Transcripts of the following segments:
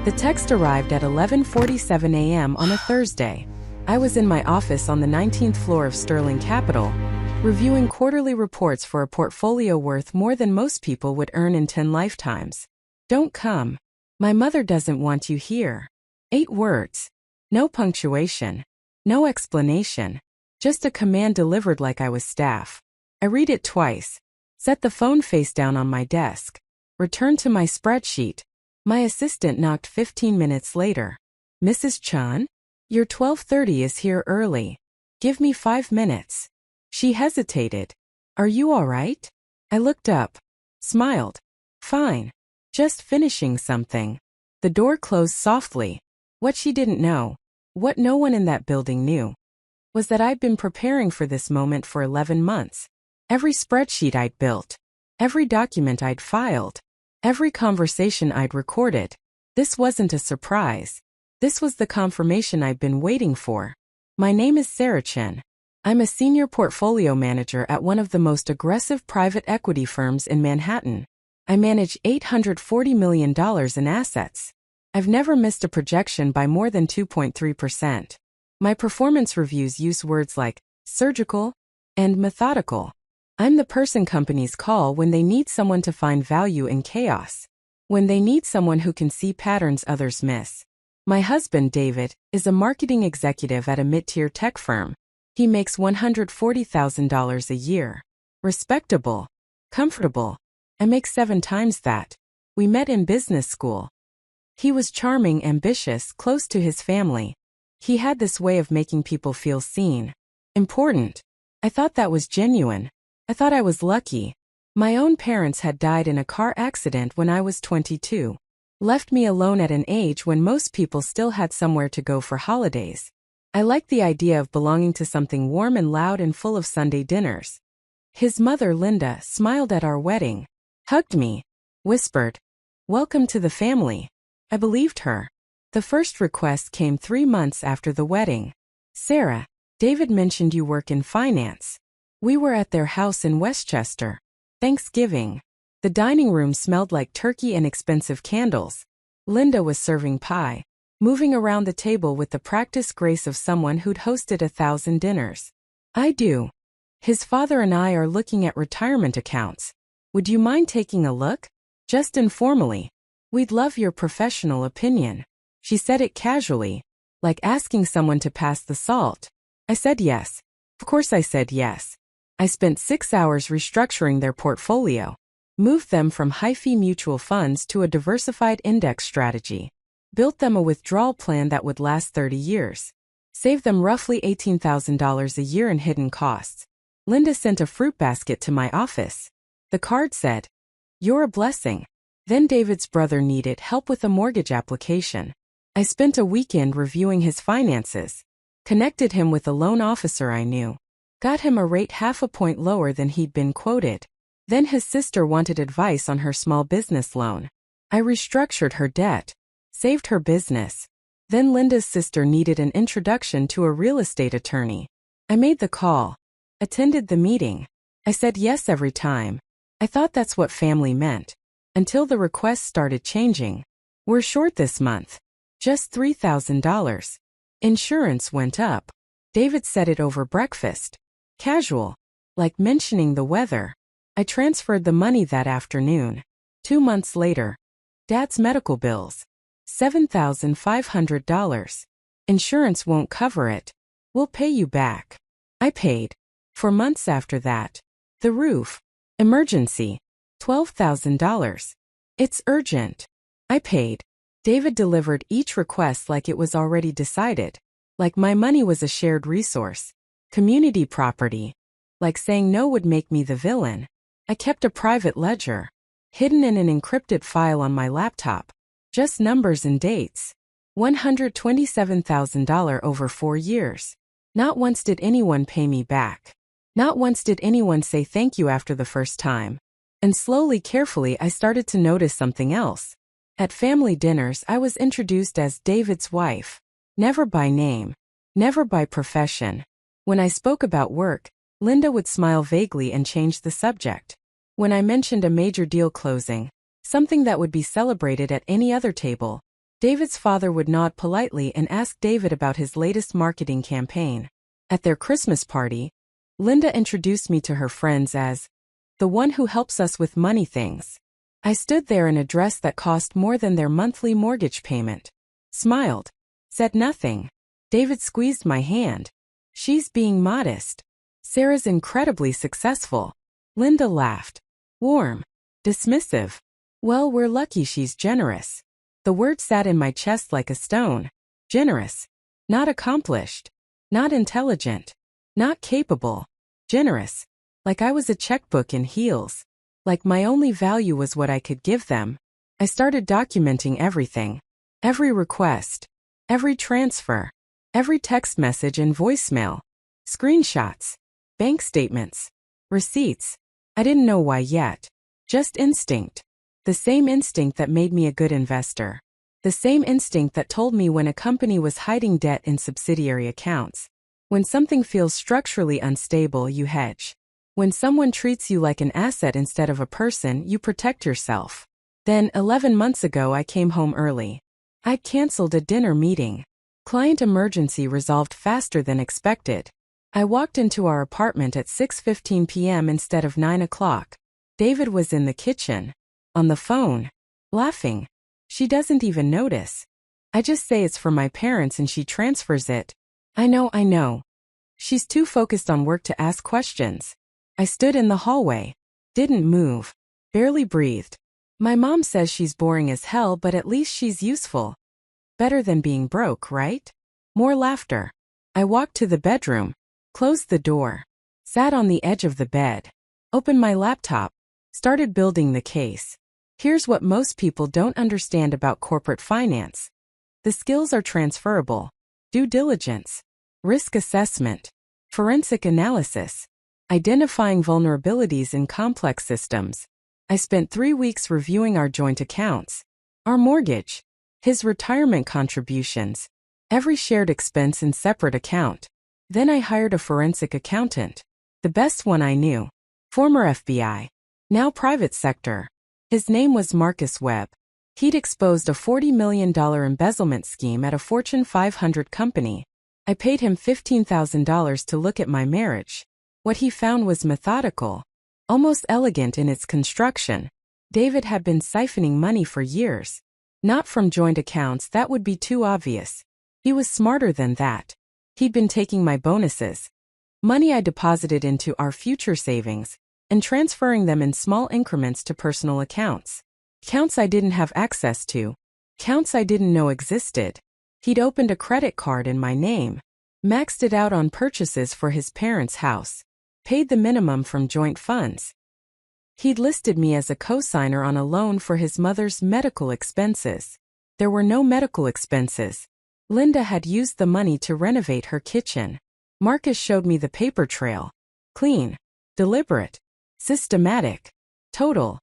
The text arrived at 11:47 a.m. on a Thursday. I was in my office on the 19th floor of Sterling Capital, reviewing quarterly reports for a portfolio worth more than most people would earn in 10 lifetimes. Don't come. My mother doesn't want you here. 8 words. No punctuation. No explanation. Just a command delivered like I was staff. I read it twice. Set the phone face down on my desk. Return to my spreadsheet. My assistant knocked 15 minutes later. Mrs. Chan? Your 12:30 is here early. Give me 5 minutes. She hesitated. Are you all right? I looked up. Smiled. Fine. Just finishing something. The door closed softly. What she didn't know, what no one in that building knew, was that I'd been preparing for this moment for 11 months. Every spreadsheet I'd built, every document I'd filed, every conversation I'd recorded. This wasn't a surprise. This was the confirmation I'd been waiting for. My name is Sarah Chen. I'm a senior portfolio manager at one of the most aggressive private equity firms in Manhattan. I manage $840 million in assets. I've never missed a projection by more than 2.3%. My performance reviews use words like surgical and methodical. I'm the person companies call when they need someone to find value in chaos, when they need someone who can see patterns others miss. My husband, David, is a marketing executive at a mid-tier tech firm. He makes $140,000 a year. Respectable. Comfortable. I make 7 times that. We met in business school. He was charming, ambitious, close to his family. He had this way of making people feel seen. Important. I thought that was genuine. I thought I was lucky. My own parents had died in a car accident when I was 22. Left me alone at an age when most people still had somewhere to go for holidays. I liked the idea of belonging to something warm and loud and full of Sunday dinners. His mother, Linda, smiled at our wedding, hugged me, whispered, "Welcome to the family." I believed her. The first request came 3 months after the wedding. "Sarah, David mentioned you work in finance." We were at their house in Westchester. Thanksgiving. The dining room smelled like turkey and expensive candles. Linda was serving pie, moving around the table with the practiced grace of someone who'd hosted 1,000 dinners. "I do. His father and I are looking at retirement accounts. Would you mind taking a look? Just informally. We'd love your professional opinion." She said it casually, like asking someone to pass the salt. I said yes. Of course I said yes. I spent 6 hours restructuring their portfolio, moved them from high-fee mutual funds to a diversified index strategy, built them a withdrawal plan that would last 30 years, saved them roughly $18,000 a year in hidden costs. Linda sent a fruit basket to my office. The card said, "You're a blessing." Then David's brother needed help with a mortgage application. I spent a weekend reviewing his finances, connected him with a loan officer I knew, got him a rate half a point lower than he'd been quoted. Then his sister wanted advice on her small business loan. I restructured her debt, saved her business. Then Linda's sister needed an introduction to a real estate attorney. I made the call, attended the meeting. I said yes every time. I thought that's what family meant, until the requests started changing. "We're short this month. Just $3,000. Insurance went up." David said it over breakfast. Casual, like mentioning the weather. I transferred the money that afternoon. 2 months later, Dad's medical bills. $7,500. Insurance won't cover it. "We'll pay you back." I paid. For months after that. The roof. Emergency. $12,000. "It's urgent." I paid. David delivered each request like it was already decided, like my money was a shared resource. Community property. Like saying no would make me the villain. I kept a private ledger, hidden in an encrypted file on my laptop. Just numbers and dates. $127,000 over 4 years. Not once did anyone pay me back. Not once did anyone say thank you after the first time. And slowly, carefully, I started to notice something else. At family dinners, I was introduced as David's wife. Never by name. Never by profession. When I spoke about work, Linda would smile vaguely and change the subject. When I mentioned a major deal closing, something that would be celebrated at any other table, David's father would nod politely and ask David about his latest marketing campaign. At their Christmas party, Linda introduced me to her friends as the one who helps us with money things. I stood there in a dress that cost more than their monthly mortgage payment. Smiled. Said nothing. David squeezed my hand. She's being modest. Sarah's incredibly successful. Linda laughed. Warm. Dismissive. Well, we're lucky she's generous. The word sat in my chest like a stone. Generous. Not accomplished. Not intelligent. Not capable. Generous. Like I was a checkbook in heels. Like my only value was what I could give them. I started documenting everything. Every request. Every transfer. Every text message and voicemail. Screenshots. Bank statements. Receipts. I didn't know why yet. Just instinct. The same instinct that made me a good investor. The same instinct that told me when a company was hiding debt in subsidiary accounts. When something feels structurally unstable, you hedge. When someone treats you like an asset instead of a person, you protect yourself. Then, 11 months ago, I came home early. I'd canceled a dinner meeting. Client emergency resolved faster than expected. I walked into our apartment at 6:15 p.m. instead of 9 o'clock. David was in the kitchen. On the phone. Laughing. She doesn't even notice. I just say it's for my parents and she transfers it. I know. She's too focused on work to ask questions. I stood in the hallway. Didn't move. Barely breathed. My mom says she's boring as hell, but at least she's useful. Better than being broke, right? More laughter. I walked to the bedroom. Closed the door. Sat on the edge of the bed. Opened my laptop. Started building the case. Here's what most people don't understand about corporate finance. The skills are transferable. Due diligence. Risk assessment. Forensic analysis. Identifying vulnerabilities in complex systems. I spent 3 weeks reviewing our joint accounts. Our mortgage. His retirement contributions. Every shared expense in separate account. Then I hired a forensic accountant. The best one I knew. Former FBI. Now private sector. His name was Marcus Webb. He'd exposed a $40 million embezzlement scheme at a Fortune 500 company. I paid him $15,000 to look at my marriage. What he found was methodical. Almost elegant in its construction. David had been siphoning money for years. Not from joint accounts, that would be too obvious. He was smarter than that. He'd been taking my bonuses. Money I deposited into our future savings, and transferring them in small increments to personal accounts. Accounts I didn't have access to. Accounts I didn't know existed. He'd opened a credit card in my name. Maxed it out on purchases for his parents' house. Paid the minimum from joint funds. He'd listed me as a co-signer on a loan for his mother's medical expenses. There were no medical expenses. Linda had used the money to renovate her kitchen. Marcus showed me the paper trail. Clean. Deliberate. Systematic. Total.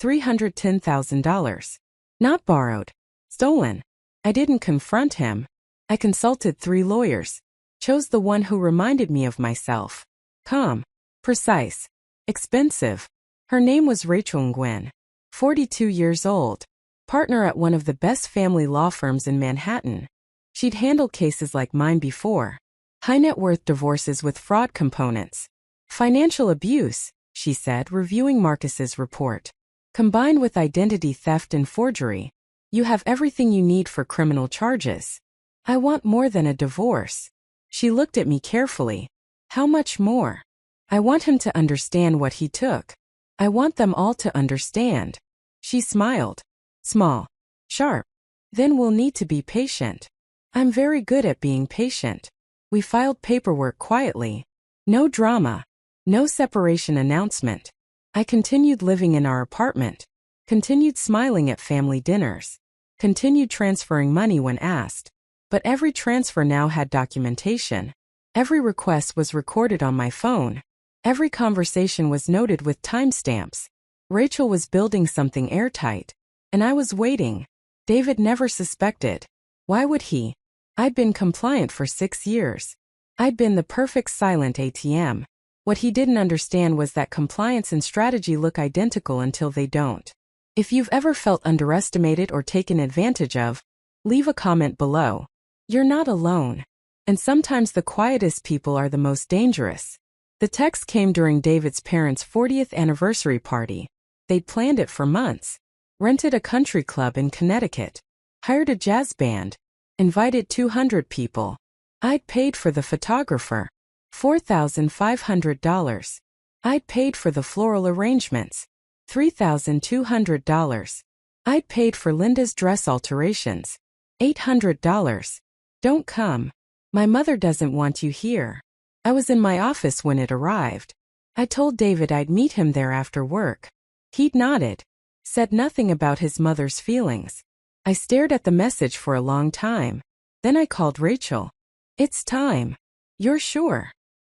$310,000. Not borrowed. Stolen. I didn't confront him. I consulted 3 lawyers. Chose the one who reminded me of myself. Calm. Precise. Expensive. Her name was Rachel Nguyen. 42 years old. Partner at one of the best family law firms in Manhattan. She'd handled cases like mine before. High net worth divorces with fraud components. Financial abuse, she said, reviewing Marcus's report. Combined with identity theft and forgery, you have everything you need for criminal charges. I want more than a divorce. She looked at me carefully. How much more? I want him to understand what he took. I want them all to understand. She smiled. Small. Sharp. Then we'll need to be patient. I'm very good at being patient. We filed paperwork quietly. No drama. No separation announcement. I continued living in our apartment. Continued smiling at family dinners. Continued transferring money when asked. But every transfer now had documentation. Every request was recorded on my phone. Every conversation was noted with timestamps. Rachel was building something airtight. And I was waiting. David never suspected. Why would he? I'd been compliant for 6 years. I'd been the perfect silent ATM. What he didn't understand was that compliance and strategy look identical until they don't. If you've ever felt underestimated or taken advantage of, Leave a comment below. You're not alone. And sometimes the quietest people are the most dangerous. The text came during David's parents' 40th anniversary party. They'd planned it for months. Rented a country club in Connecticut. Hired a jazz band. Invited 200 people. I'd paid for the photographer. $4,500. I'd paid for the floral arrangements. $3,200. I'd paid for Linda's dress alterations. $800. Don't come. My mother doesn't want you here. I was in my office when it arrived. I told David I'd meet him there after work. He'd nodded. Said nothing about his mother's feelings. I stared at the message for a long time. Then I called Rachel. It's time. You're sure?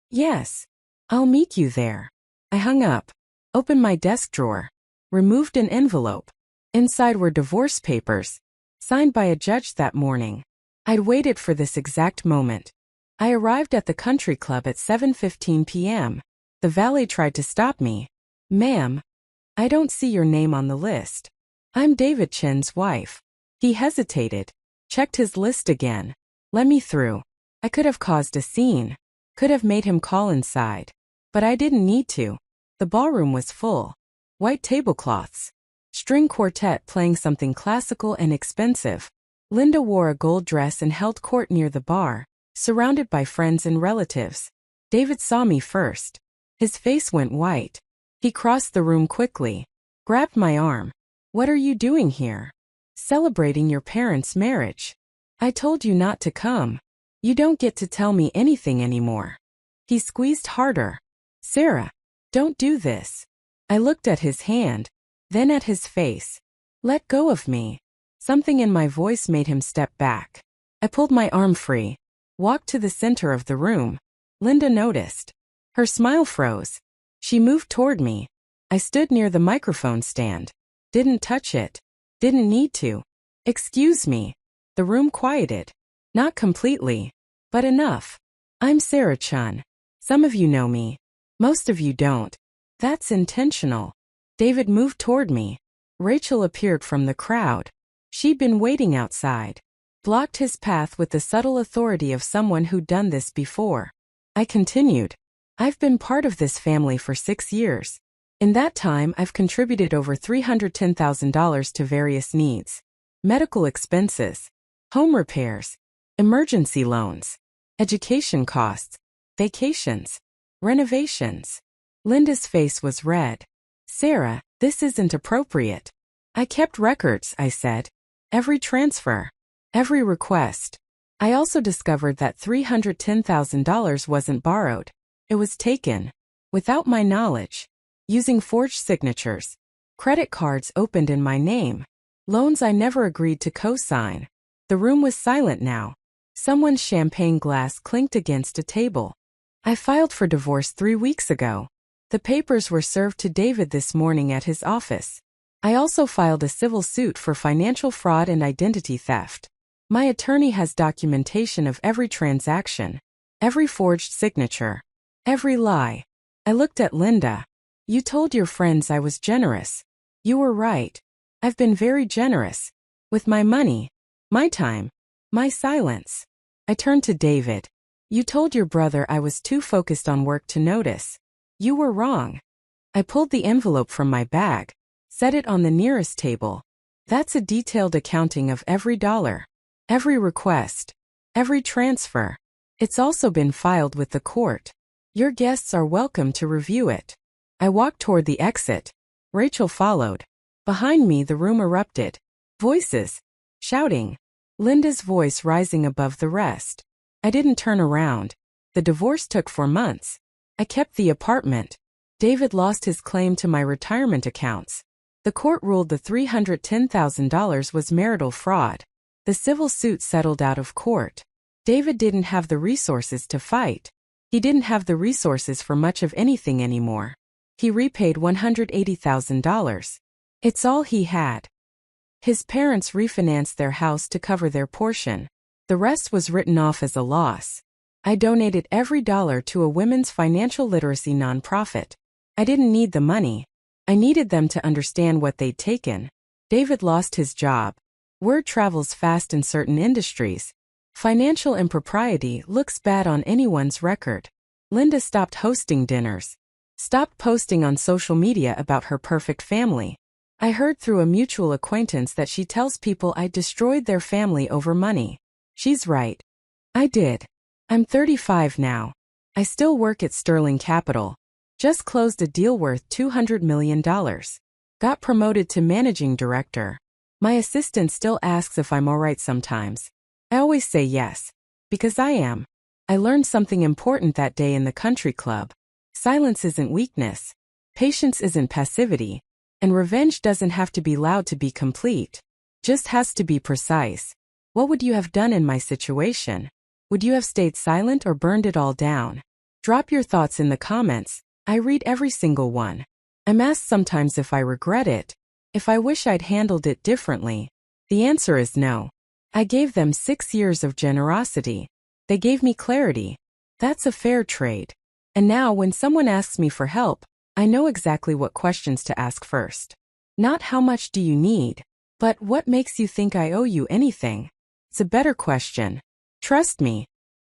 Yes. I'll meet you there. I hung up. Opened my desk drawer. Removed an envelope. Inside were divorce papers. Signed by a judge that morning. I'd waited for this exact moment. I arrived at the country club at 7:15 p.m. The valet tried to stop me. Ma'am, I don't see your name on the list. I'm David Chen's wife. He hesitated. Checked his list again. Let me through. I could have caused a scene. Could have made him call inside. But I didn't need to. The ballroom was full. White tablecloths. String quartet playing something classical and expensive. Linda wore a gold dress and held court near the bar, surrounded by friends and relatives. David saw me first. His face went white. He crossed the room quickly. Grabbed my arm. What are you doing here? Celebrating your parents' marriage. I told you not to come. You don't get to tell me anything anymore. He squeezed harder. Sarah, don't do this. I looked at his hand, then at his face. Let go of me. Something in my voice made him step back. I pulled my arm free. Walked to the center of the room. Linda noticed. Her smile froze. She moved toward me. I stood near the microphone stand. Didn't touch it. Didn't need to. Excuse me. The room quieted. Not completely, but enough. I'm Sarah Chun. Some of you know me. Most of you don't. That's intentional. David moved toward me. Rachel appeared from the crowd. She'd been waiting outside. Blocked his path with the subtle authority of someone who'd done this before. I continued. I've been part of this family for 6 years. In that time, I've contributed over $310,000 to various needs. Medical expenses, home repairs, emergency loans, education costs, vacations, renovations. Linda's face was red. Sarah, this isn't appropriate. I kept records, I said. Every transfer. Every request. I also discovered that $310,000 wasn't borrowed. It was taken. Without my knowledge. Using forged signatures. Credit cards opened in my name. Loans I never agreed to co-sign. The room was silent now. Someone's champagne glass clinked against a table. I filed for divorce 3 weeks ago. The papers were served to David this morning at his office. I also filed a civil suit for financial fraud and identity theft. My attorney has documentation of every transaction, every forged signature, every lie. I looked at Linda. You told your friends I was generous. You were right. I've been very generous. With my money, my time, my silence. I turned to David. You told your brother I was too focused on work to notice. You were wrong. I pulled the envelope from my bag. Set it on the nearest table. That's a detailed accounting of every dollar, every request, every transfer. It's also been filed with the court. Your guests are welcome to review it. I walked toward the exit. Rachel followed. Behind me, the room erupted. Voices. Shouting. Linda's voice rising above the rest. I didn't turn around. The divorce took 4 months. I kept the apartment. David lost his claim to my retirement accounts. The court ruled the $310,000 was marital fraud. The civil suit settled out of court. David didn't have the resources to fight. He didn't have the resources for much of anything anymore. He repaid $180,000. It's all he had. His parents refinanced their house to cover their portion. The rest was written off as a loss. I donated every dollar to a women's financial literacy nonprofit. I didn't need the money. I needed them to understand what they'd taken. David lost his job. Word travels fast in certain industries. Financial impropriety looks bad on anyone's record. Linda stopped hosting dinners. Stopped posting on social media about her perfect family. I heard through a mutual acquaintance that she tells people I destroyed their family over money. She's right. I did. I'm 35 now. I still work at Sterling Capital. Just closed a deal worth $200 million. Got promoted to managing director. My assistant still asks if I'm alright sometimes. I always say yes. Because I am. I learned something important that day in the country club. Silence isn't weakness. Patience isn't passivity. And revenge doesn't have to be loud to be complete. Just has to be precise. What would you have done in my situation? Would you have stayed silent or burned it all down? Drop your thoughts in the comments. I read every single one. I'm asked sometimes if I regret it, if I wish I'd handled it differently. The answer is no. I gave them 6 years of generosity. They gave me clarity. That's a fair trade. And now when someone asks me for help, I know exactly what questions to ask first. Not how much do you need, but what makes you think I owe you anything? It's a better question. Trust me,